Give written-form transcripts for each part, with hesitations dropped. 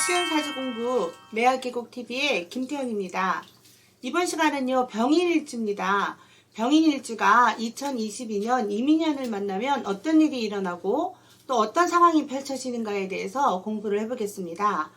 쉬운 사주공부 매화계곡TV의 김태현입니다. 이번 시간은요, 병인일주입니다. 병인일주가 2022년 이민년을 만나면 어떤 일이 일어나고 또 어떤 상황이 펼쳐지는가에 대해서 공부를 해보겠습니다.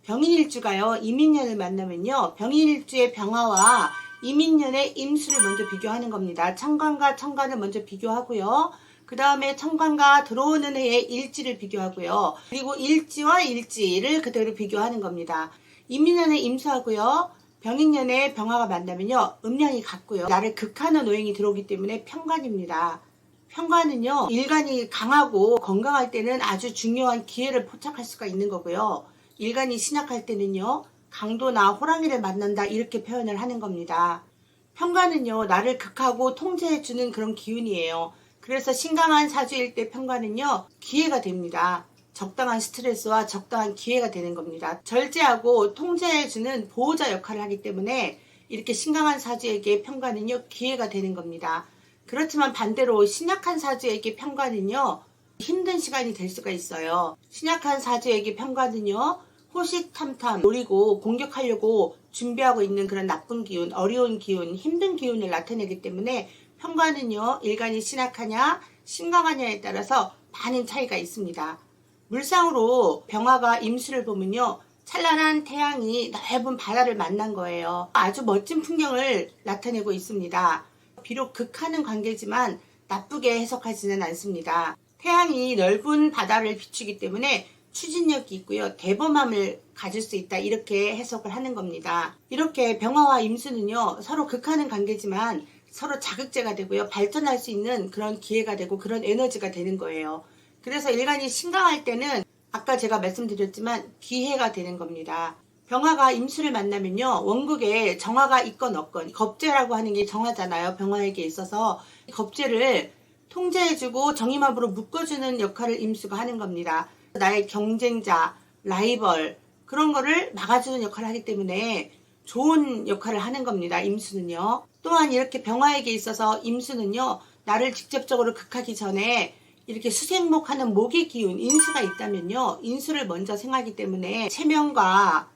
병인일주가요, 이민년을 만나면요, 병인일주의 병화와 이민년의 임수를 먼저 비교하는 겁니다. 천간과 천간을 먼저 비교하고요. 그 다음에 천간과 들어오는 해의 일지를 비교하고요. 그리고 일지와 일지를 그대로 비교하는 겁니다. 이민년의 임수하고요. 병인년의 병화가 만나면요. 음량이 같고요. 나를 극하는 오행이 들어오기 때문에 편관입니다. 편관은요. 일간이 강하고 건강할 때는 아주 중요한 기회를 포착할 수가 있는 거고요. 일간이 신약할 때는요. 강도나 호랑이를 만난다 이렇게 표현을 하는 겁니다. 편관은요. 나를 극하고 통제해주는 그런 기운이에요. 그래서 신강한 사주일 때 편관은요, 기회가 됩니다. 적당한 스트레스와 적당한 기회가 되는 겁니다. 절제하고 통제해주는 보호자 역할을 하기 때문에 이렇게 신강한 사주에게 편관은요, 기회가 되는 겁니다. 그렇지만 반대로 신약한 사주에게 편관은요, 힘든 시간이 될 수가 있어요. 신약한 사주에게 편관은요, 호시탐탐 노리고 공격하려고 준비하고 있는 그런 나쁜 기운, 어려운 기운, 힘든 기운을 나타내기 때문에 편관은요, 일간이 신약하냐 신강하냐에 따라서 많은 차이가 있습니다. 물상으로 병화가 임수를 보면요, 찬란한 태양이 넓은 바다를 만난 거예요. 아주 멋진 풍경을 나타내고 있습니다. 비록 극하는 관계지만 나쁘게 해석하지는 않습니다. 태양이 넓은 바다를 비추기 때문에 추진력이 있고요, 대범함을 가질 수 있다 이렇게 해석을 하는 겁니다. 이렇게 병화와 임수는요, 서로 극하는 관계지만 서로 자극제가 되고요, 발전할 수 있는 그런 기회가 되고 그런 에너지가 되는 거예요. 그래서 일간이 신강할 때는 아까 제가 말씀드렸지만 기회가 되는 겁니다. 병화가 임수를 만나면요, 원국에 정화가 있건 없건, 겁재라고 하는 게 정화잖아요. 병화에게 있어서 겁재를 통제해주고 정의맘으로 묶어주는 역할을 임수가 하는 겁니다. 나의 경쟁자, 라이벌 그런 거를 막아주는 역할을 하기 때문에 좋은 역할을 하는 겁니다. 임수는요. 또한 이렇게 병화에게 있어서 임수는요, 나를 직접적으로 극하기 전에 이렇게 수생목하는 목의 기운, 인수가 있다면요, 인수를 먼저 생하기 때문에 체면과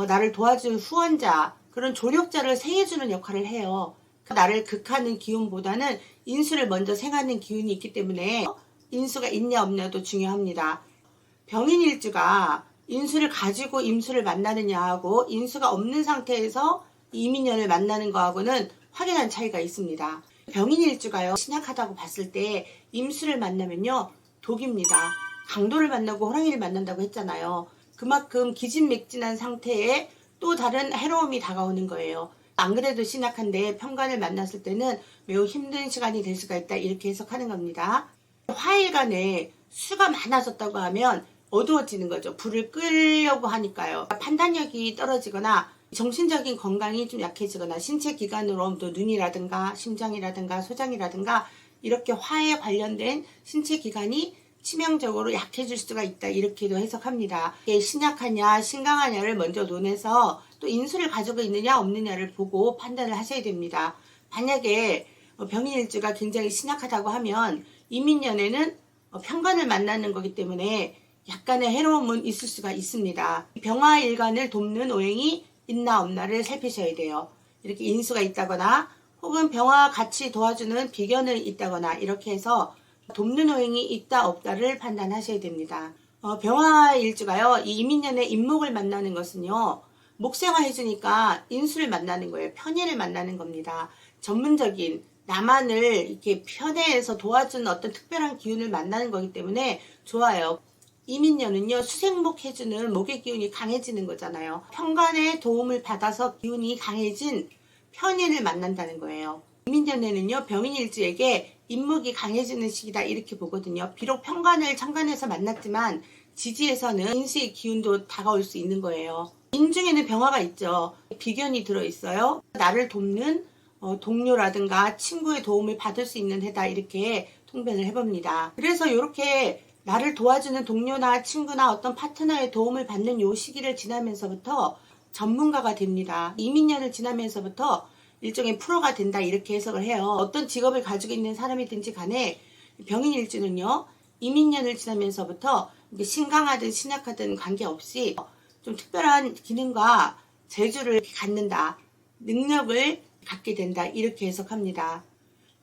나를 도와줄 후원자, 그런 조력자를 생해주는 역할을 해요. 나를 극하는 기운보다는 인수를 먼저 생하는 기운이 있기 때문에 인수가 있냐 없냐도 중요합니다. 병인일주가 인수를 가지고 임수를 만나느냐 하고 인수가 없는 상태에서 이민년을 만나는 거하고는 확연한 차이가 있습니다. 병인일주가요, 신약하다고 봤을 때 임수를 만나면요, 독입니다. 강도를 만나고 호랑이를 만난다고 했잖아요. 그만큼 기진맥진한 상태에 또 다른 해로움이 다가오는 거예요. 안 그래도 신약한데 편관을 만났을 때는 매우 힘든 시간이 될 수가 있다 이렇게 해석하는 겁니다. 화일간에 수가 많아졌다고 하면 어두워지는 거죠. 불을 끄려고 하니까요. 판단력이 떨어지거나 정신적인 건강이 좀 약해지거나 신체 기관으로 또 눈이라든가 심장이라든가 소장이라든가 이렇게 화에 관련된 신체 기관이 치명적으로 약해질 수가 있다 이렇게도 해석합니다. 이게 신약하냐 신강하냐를 먼저 논해서 또 인수를 가지고 있느냐 없느냐를 보고 판단을 하셔야 됩니다. 만약에 병인일주가 굉장히 신약하다고 하면 이민년에는 편관을 만나는 거기 때문에 약간의 해로움은 있을 수가 있습니다. 병화 일간을 돕는 오행이 있나 없나를 살피셔야 돼요. 이렇게 인수가 있다거나 혹은 병화 같이 도와주는 비견을 있다거나 이렇게 해서 돕는 오행이 있다 없다를 판단하셔야 됩니다. 병화 일주가요, 이 이민년에 임목을 만나는 것은요, 목생화 해주니까 인수를 만나는 거예요. 편의를 만나는 겁니다. 전문적인 나만을 이렇게 편애해서 도와주는 어떤 특별한 기운을 만나는 거기 때문에 좋아요. 이민년은요, 수생목 해주는 목의 기운이 강해지는 거잖아요. 편관의 도움을 받아서 기운이 강해진 편인을 만난다는 거예요. 이민년에는요, 병인일주에게 임목이 강해지는 시기다 이렇게 보거든요. 비록 편관을 천간에서 만났지만 지지에서는 인수의 기운도 다가올 수 있는 거예요. 인중에는 병화가 있죠. 비견이 들어있어요. 나를 돕는 동료라든가 친구의 도움을 받을 수 있는 해다 이렇게 통변을 해봅니다. 그래서 이렇게 나를 도와주는 동료나 친구나 어떤 파트너의 도움을 받는 요 시기를 지나면서부터 전문가가 됩니다. 이민년을 지나면서부터 일종의 프로가 된다 이렇게 해석을 해요. 어떤 직업을 가지고 있는 사람이든지 간에 병인일주는요, 이민년을 지나면서부터 신강하든 신약하든 관계없이 좀 특별한 기능과 재주를 갖는다. 능력을 갖게 된다. 이렇게 해석합니다.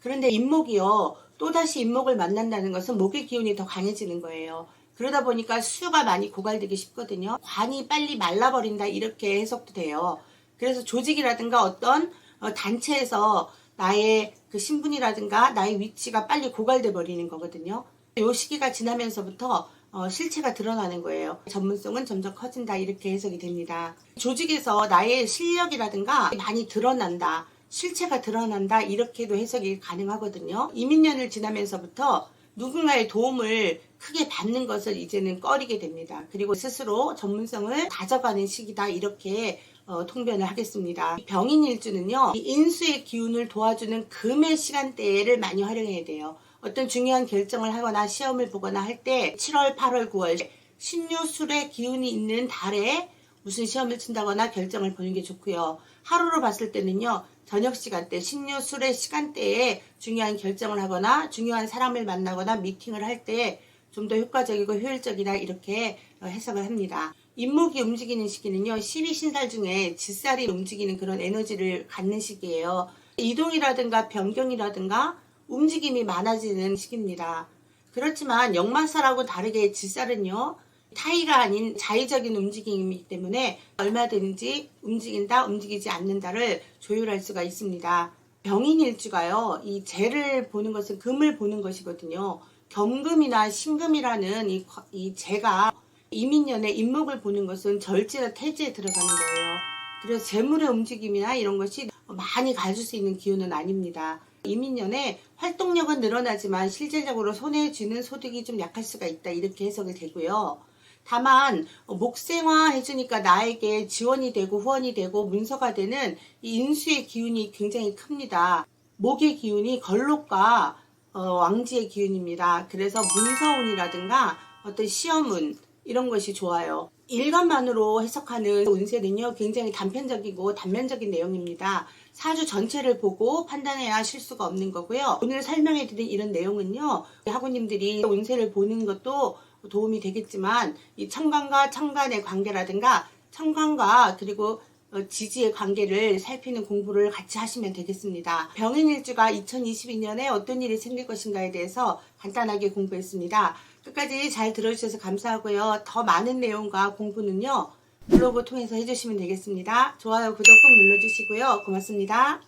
그런데 임목이요. 또다시 임목을 만난다는 것은 목의 기운이 더 강해지는 거예요. 그러다 보니까 수가 많이 고갈되기 쉽거든요. 관이 빨리 말라버린다. 이렇게 해석도 돼요. 그래서 조직이라든가 어떤 단체에서 나의 그 신분이라든가 나의 위치가 빨리 고갈돼 버리는 거거든요. 이 시기가 지나면서부터 실체가 드러나는 거예요. 전문성은 점점 커진다. 이렇게 해석이 됩니다. 조직에서 나의 실력이라든가 많이 드러난다. 실체가 드러난다. 이렇게도 해석이 가능하거든요. 이민년을 지나면서부터 누군가의 도움을 크게 받는 것을 이제는 꺼리게 됩니다. 그리고 스스로 전문성을 다져가는 시기다. 이렇게 통변을 하겠습니다. 병인일주는요, 이 인수의 기운을 도와주는 금의 시간대를 많이 활용해야 돼요. 어떤 중요한 결정을 하거나 시험을 보거나 할 때 7월, 8월, 9월 신유술의 기운이 있는 달에 무슨 시험을 친다거나 결정을 보는 게 좋고요. 하루로 봤을 때는요, 저녁 시간대, 신유술의 시간대에 중요한 결정을 하거나 중요한 사람을 만나거나 미팅을 할 때 좀 더 효과적이고 효율적이다. 이렇게 해석을 합니다. 임목이 움직이는 시기는요, 12신살 중에 지살이 움직이는 그런 에너지를 갖는 시기예요. 이동이라든가 변경이라든가 움직임이 많아지는 시기입니다. 그렇지만 역마살하고 다르게 지살은요, 타의가 아닌 자의적인 움직임이기 때문에 얼마든지 움직인다, 움직이지 않는다를 조율할 수가 있습니다. 병인일주가요, 이 재를 보는 것은 금을 보는 것이거든요. 경금이나 신금이라는 이 재가 이민년의 임목을 보는 것은 절제나 태지에 들어가는 거예요. 그래서 재물의 움직임이나 이런 것이 많이 가질 수 있는 기운은 아닙니다. 이민년에 활동력은 늘어나지만 실질적으로 손에 쥐는 소득이 좀 약할 수가 있다. 이렇게 해석이 되고요. 다만 목생화 해주니까 나에게 지원이 되고 후원이 되고 문서가 되는 이 인수의 기운이 굉장히 큽니다. 목의 기운이 걸록과 왕지의 기운입니다. 그래서 문서운이라든가 어떤 시험운 이런 것이 좋아요. 일간만으로 해석하는 운세는요, 굉장히 단편적이고 단면적인 내용입니다. 사주 전체를 보고 판단해야 실수가 없는 거고요. 오늘 설명해 드린 이런 내용은요, 학우님들이 운세를 보는 것도 도움이 되겠지만 이 천간과 천간의 관계라든가 천간과 그리고 지지의 관계를 살피는 공부를 같이 하시면 되겠습니다. 병인일주가 2022년에 어떤 일이 생길 것인가에 대해서 간단하게 공부했습니다. 끝까지 잘 들어주셔서 감사하고요. 더 많은 내용과 공부는요, 블로그 통해서 해주시면 되겠습니다. 좋아요, 구독 꼭 눌러주시고요. 고맙습니다.